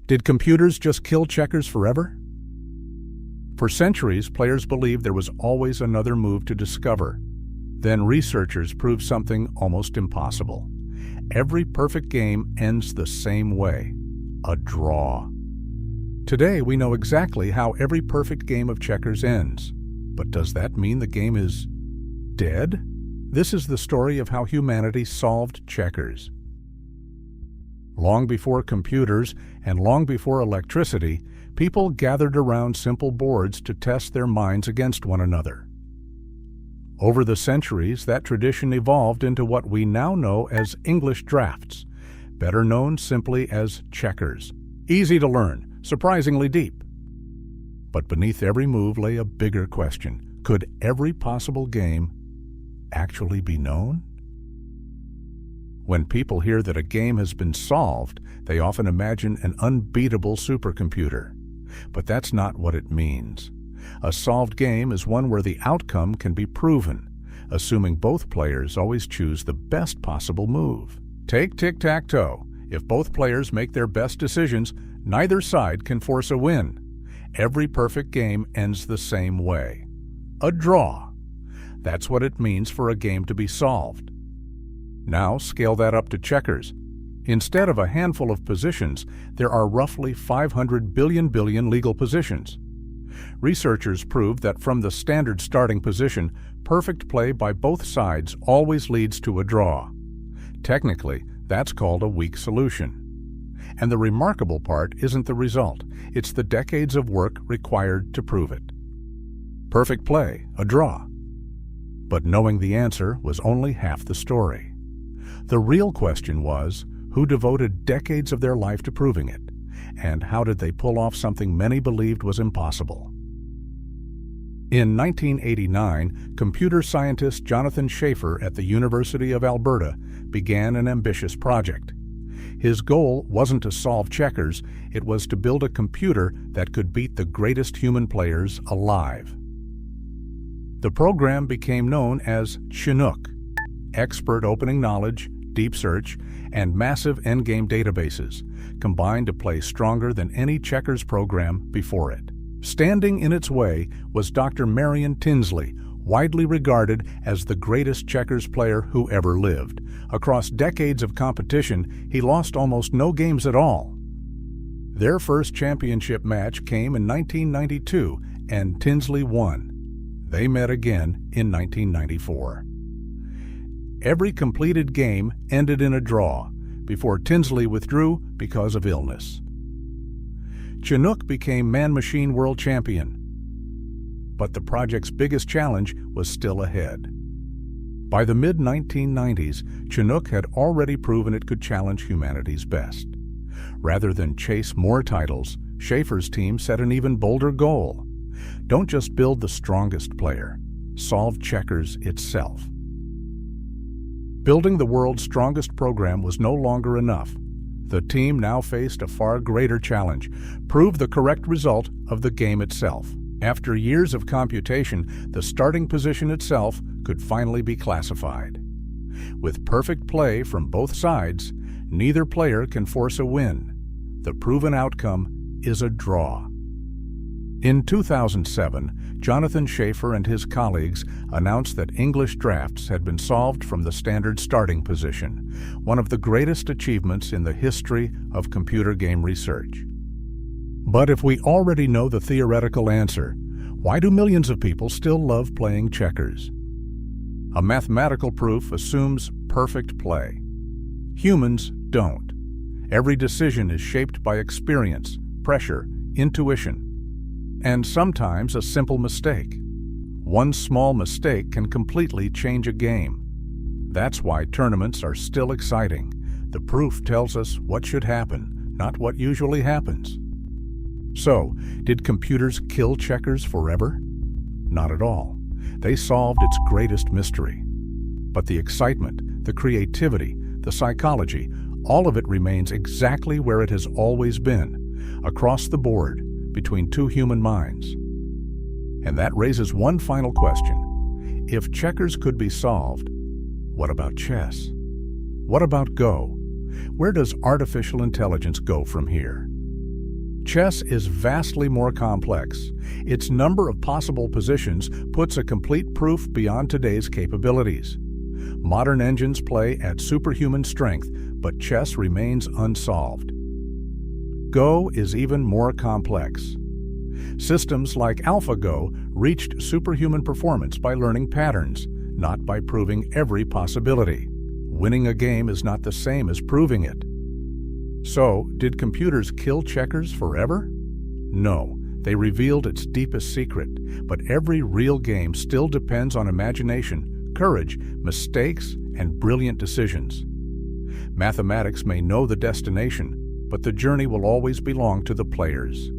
Did computers just kill checkers forever? For centuries, players believed there was always another move to discover. Then researchers proved something almost impossible. Every perfect game ends the same way: a draw. Today, we know exactly how every perfect game of checkers ends. But does that mean the game is dead? This is the story of how humanity solved checkers. Long before computers and long before electricity, people gathered around simple boards to test their minds against one another. Over the centuries, that tradition evolved into what we now know as English drafts, better known simply as checkers. Easy to learn, surprisingly deep. But beneath every move lay a bigger question. Could every possible game actually be known? When people hear that a game has been solved, they often imagine an unbeatable supercomputer. But that's not what it means. A solved game is one where the outcome can be proven, assuming both players always choose the best possible move. Take tic-tac-toe. If both players make their best decisions, neither side can force a win. Every perfect game ends the same way: a draw. That's what it means for a game to be solved. Now scale that up to checkers. Instead of a handful of positions, there are roughly 500 billion legal positions. Researchers proved that from the standard starting position, perfect play by both sides always leads to a draw. Technically, that's called a weak solution. And the remarkable part isn't the result, it's the decades of work required to prove it. Perfect play, a draw. But knowing the answer was only half the story. The real question was, who devoted decades of their life to proving it? And how did they pull off something many believed was impossible? In 1989, computer scientist Jonathan Schaeffer at the University of Alberta began an ambitious project. His goal wasn't to solve checkers, it was to build a computer that could beat the greatest human players alive. The program became known as Chinook: expert opening knowledge, deep search, and massive endgame databases, combined to play stronger than any checkers program before it. Standing in its way was Dr. Marion Tinsley, widely regarded as the greatest checkers player who ever lived. Across decades of competition, he lost almost no games at all. Their first championship match came in 1992, and Tinsley won. They met again in 1994. Every completed game ended in a draw, before Tinsley withdrew because of illness. Chinook became Man-Machine World Champion. But the project's biggest challenge was still ahead. By the mid-1990s, Chinook had already proven it could challenge humanity's best. Rather than chase more titles, Schaeffer's team set an even bolder goal. Don't just build the strongest player, solve checkers itself. Building the world's strongest program was no longer enough. The team now faced a far greater challenge: prove the correct result of the game itself. After years of computation, the starting position itself could finally be classified. With perfect play from both sides, neither player can force a win. The proven outcome is a draw. In 2007, Jonathan Schaeffer and his colleagues announced that English drafts had been solved from the standard starting position, one of the greatest achievements in the history of computer game research. But if we already know the theoretical answer, why do millions of people still love playing checkers? A mathematical proof assumes perfect play. Humans don't. Every decision is shaped by experience, pressure, intuition, and sometimes a simple mistake. One small mistake can completely change a game. That's why tournaments are still exciting. The proof tells us what should happen, not what usually happens. So, did computers kill checkers forever? Not at all. They solved its greatest mystery. But the excitement, the creativity, the psychology, all of it remains exactly where it has always been, across the board, between two human minds. And that raises one final question. If checkers could be solved, what about chess? What about Go? Where does artificial intelligence go from here? Chess is vastly more complex. Its number of possible positions puts a complete proof beyond today's capabilities. Modern engines play at superhuman strength, but chess remains unsolved. Go is even more complex. Systems like AlphaGo reached superhuman performance by learning patterns, not by proving every possibility. Winning a game is not the same as proving it. So, did computers kill checkers forever? No, they revealed its deepest secret, but every real game still depends on imagination, courage, mistakes, and brilliant decisions. Mathematics may know the destination, but the journey will always belong to the players.